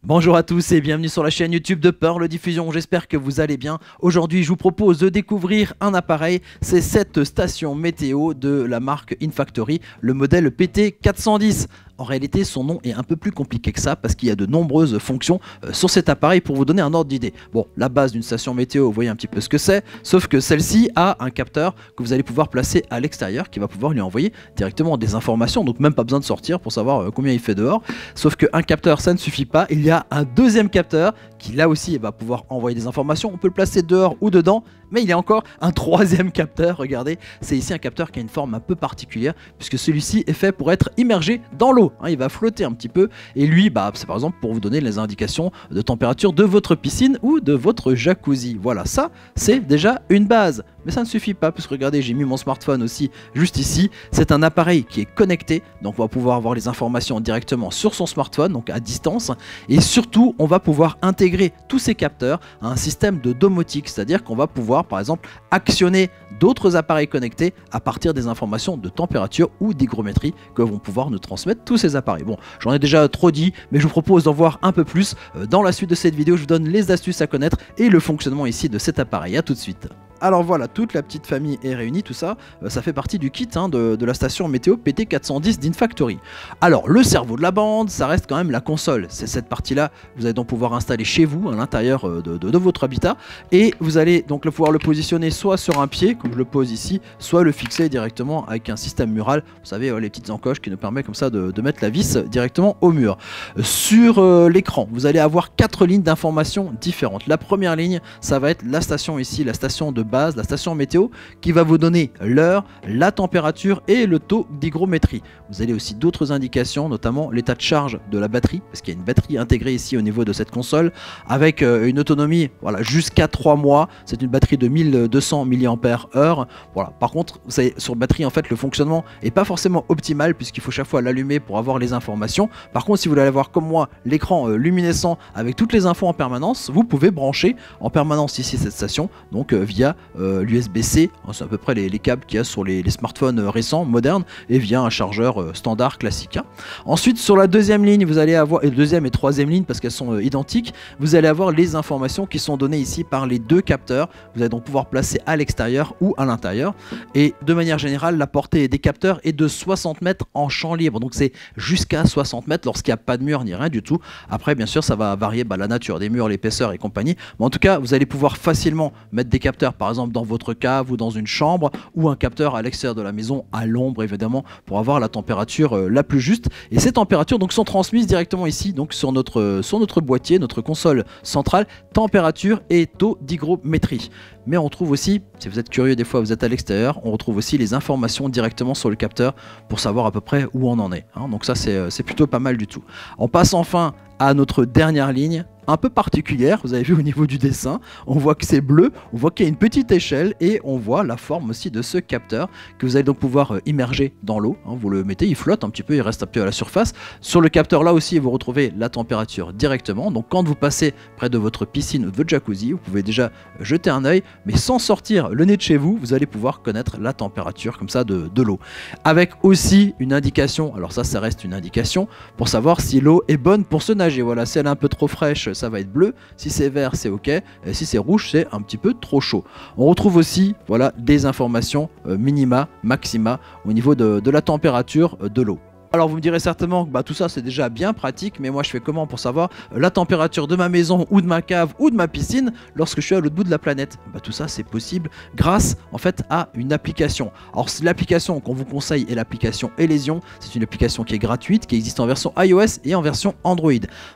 Bonjour à tous et bienvenue sur la chaîne YouTube de Pearl Diffusion, j'espère que vous allez bien. Aujourd'hui je vous propose de découvrir un appareil, c'est cette station météo de la marque InFactory, le modèle PT410. En réalité son nom est un peu plus compliqué que ça parce qu'il y a de nombreuses fonctions sur cet appareil pour vous donner un ordre d'idée. Bon, la base d'une station météo, vous voyez un petit peu ce que c'est, sauf que celle-ci a un capteur que vous allez pouvoir placer à l'extérieur qui va pouvoir lui envoyer directement des informations, donc même pas besoin de sortir pour savoir combien il fait dehors. Sauf qu'un capteur ça ne suffit pas, il y a un deuxième capteur qui là aussi va pouvoir envoyer des informations, on peut le placer dehors ou dedans, mais il y a encore un troisième capteur, regardez, c'est ici un capteur qui a une forme un peu particulière puisque celui-ci est fait pour être immergé dans l'eau, hein, il va flotter un petit peu et lui c'est par exemple pour vous donner les indications de température de votre piscine ou de votre jacuzzi. Voilà, ça c'est déjà une base. Mais ça ne suffit pas, puisque regardez, j'ai mis mon smartphone aussi juste ici. C'est un appareil qui est connecté, donc on va pouvoir avoir les informations directement sur son smartphone, donc à distance. Et surtout, on va pouvoir intégrer tous ces capteurs à un système de domotique, c'est-à-dire qu'on va pouvoir, par exemple, actionner d'autres appareils connectés à partir des informations de température ou d'hygrométrie que vont pouvoir nous transmettre tous ces appareils. Bon, j'en ai déjà trop dit, mais je vous propose d'en voir un peu plus. Dans la suite de cette vidéo, je vous donne les astuces à connaître et le fonctionnement ici de cet appareil. A tout de suite. Alors voilà, toute la petite famille est réunie, tout ça, ça fait partie du kit de la station météo PT410 d'InFactory. Alors le cerveau de la bande, ça reste quand même la console, c'est cette partie-là, vous allez donc pouvoir installer chez vous, à l'intérieur de votre habitat, et vous allez donc pouvoir le positionner soit sur un pied, comme je le pose ici, soit le fixer directement avec un système mural, vous savez, les petites encoches qui nous permettent comme ça de mettre la vis directement au mur. Sur l'écran, vous allez avoir 4 lignes d'informations différentes. La première ligne, ça va être la station ici, la station de base, la station météo qui va vous donner l'heure, la température et le taux d'hygrométrie. Vous avez aussi d'autres indications, notamment l'état de charge de la batterie, parce qu'il y a une batterie intégrée ici au niveau de cette console, avec une autonomie jusqu'à 3 mois. C'est une batterie de 1200 mAh. Voilà. Par contre, vous savez, sur batterie, en fait, le fonctionnement n'est pas forcément optimal, puisqu'il faut chaque fois l'allumer pour avoir les informations. Par contre, si vous voulez avoir comme moi l'écran luminescent avec toutes les infos en permanence, vous pouvez brancher en permanence ici cette station, donc via l'USB-C, c'est à peu près les câbles qu'il y a sur les smartphones récents, modernes, et via un chargeur standard classique. Ensuite, sur la deuxième ligne, vous allez avoir, et deuxième et troisième ligne parce qu'elles sont identiques, vous allez avoir les informations qui sont données ici par les deux capteurs. Vous allez donc pouvoir placer à l'extérieur ou à l'intérieur. Et de manière générale, la portée des capteurs est de 60 mètres en champ libre. Donc c'est jusqu'à 60 mètres lorsqu'il n'y a pas de mur ni rien du tout. Après, bien sûr, ça va varier la nature des murs, l'épaisseur et compagnie. Mais en tout cas, vous allez pouvoir facilement mettre des capteurs par exemple dans votre cave ou dans une chambre, ou un capteur à l'extérieur de la maison à l'ombre évidemment pour avoir la température la plus juste. Et ces températures donc sont transmises directement ici donc sur notre boîtier, notre console centrale, température et taux d'hygrométrie. Mais on retrouve aussi, si vous êtes curieux, des fois vous êtes à l'extérieur, on retrouve aussi les informations directement sur le capteur pour savoir à peu près où on en est, hein. Donc ça c'est plutôt pas mal du tout. On passe enfin à notre dernière ligne, un peu particulière, vous avez vu au niveau du dessin, on voit que c'est bleu, on voit qu'il y a une petite échelle et on voit la forme aussi de ce capteur que vous allez donc pouvoir immerger dans l'eau, hein. Vous le mettez, il flotte un petit peu, il reste un peu à la surface. Sur le capteur là aussi vous retrouvez la température directement, donc quand vous passez près de votre piscine ou de votre jacuzzi, vous pouvez déjà jeter un œil, mais sans sortir le nez de chez vous, vous allez pouvoir connaître la température comme ça de l'eau. Avec aussi une indication, alors ça reste une indication, pour savoir si l'eau est bonne pour se nager. Voilà, si elle est un peu trop fraîche, ça va être bleu, si c'est vert c'est ok, et si c'est rouge c'est un petit peu trop chaud. On retrouve aussi des informations minima, maxima au niveau de la température de l'eau. Alors vous me direz certainement que tout ça c'est déjà bien pratique, mais moi je fais comment pour savoir la température de ma maison ou de ma cave ou de ma piscine lorsque je suis à l'autre bout de la planète? Tout ça c'est possible grâce en fait à une application. Alors l'application qu'on vous conseille est l'application Elysion, c'est une application qui est gratuite, qui existe en version iOS et en version Android.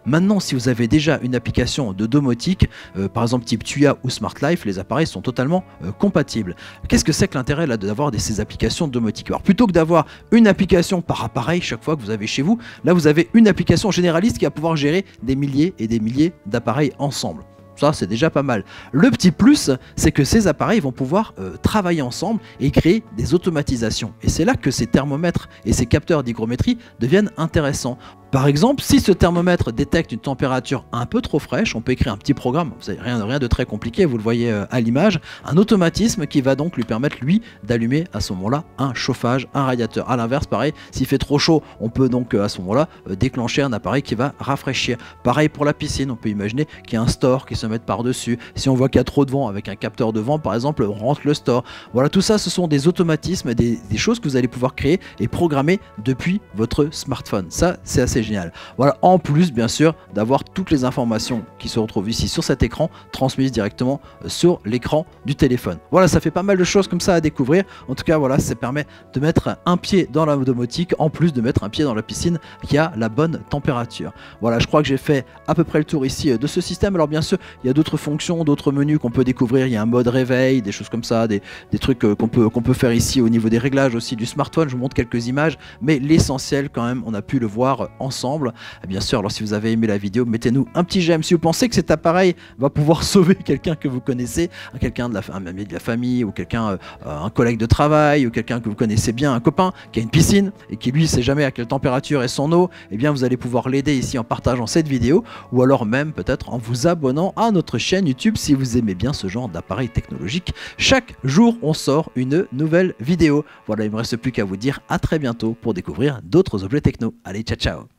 Maintenant si vous avez déjà une application de domotique, par exemple type Tuya ou Smart Life, les appareils sont totalement compatibles. Qu'est-ce que c'est que l'intérêt là d'avoir ces applications de domotique? Alors plutôt que d'avoir une application par appareil chaque fois que vous avez chez vous, là vous avez une application généraliste qui va pouvoir gérer des milliers et des milliers d'appareils ensemble. Ça c'est déjà pas mal. Le petit plus, c'est que ces appareils vont pouvoir travailler ensemble et créer des automatisations. Et c'est là que ces thermomètres et ces capteurs d'hygrométrie deviennent intéressants. Par exemple, si ce thermomètre détecte une température un peu trop fraîche, on peut écrire un petit programme, rien de très compliqué, vous le voyez à l'image, un automatisme qui va donc lui permettre, lui, d'allumer à ce moment-là un chauffage, un radiateur. A l'inverse, pareil, s'il fait trop chaud, on peut donc à ce moment-là déclencher un appareil qui va rafraîchir. Pareil pour la piscine, on peut imaginer qu'il y a un store qui se mette par-dessus. Si on voit qu'il y a trop de vent, avec un capteur de vent par exemple, on rentre le store. Voilà, tout ça, ce sont des automatismes, des choses que vous allez pouvoir créer et programmer depuis votre smartphone. Ça, c'est assez génial. Voilà, en plus bien sûr d'avoir toutes les informations qui se retrouvent ici sur cet écran transmises directement sur l'écran du téléphone. Voilà, ça fait pas mal de choses comme ça à découvrir. En tout cas, voilà, ça permet de mettre un pied dans la domotique en plus de mettre un pied dans la piscine qui a la bonne température. Voilà, je crois que j'ai fait à peu près le tour ici de ce système. Alors bien sûr, il y a d'autres fonctions, d'autres menus qu'on peut découvrir. Il y a un mode réveil, des choses comme ça, des trucs qu'on peut faire ici au niveau des réglages aussi du smartphone. Je vous montre quelques images, mais l'essentiel quand même, on a pu le voir ensemble. Et bien sûr, alors si vous avez aimé la vidéo, mettez-nous un petit j'aime. Si vous pensez que cet appareil va pouvoir sauver quelqu'un que vous connaissez, quelqu'un un ami de la famille ou quelqu'un, un collègue de travail ou quelqu'un que vous connaissez bien, un copain qui a une piscine et qui lui sait jamais à quelle température est son eau, et bien vous allez pouvoir l'aider ici en partageant cette vidéo ou alors même peut-être en vous abonnant à notre chaîne YouTube si vous aimez bien ce genre d'appareil technologique. Chaque jour, on sort une nouvelle vidéo. Voilà, il ne me reste plus qu'à vous dire à très bientôt pour découvrir d'autres objets techno. Allez, ciao ciao.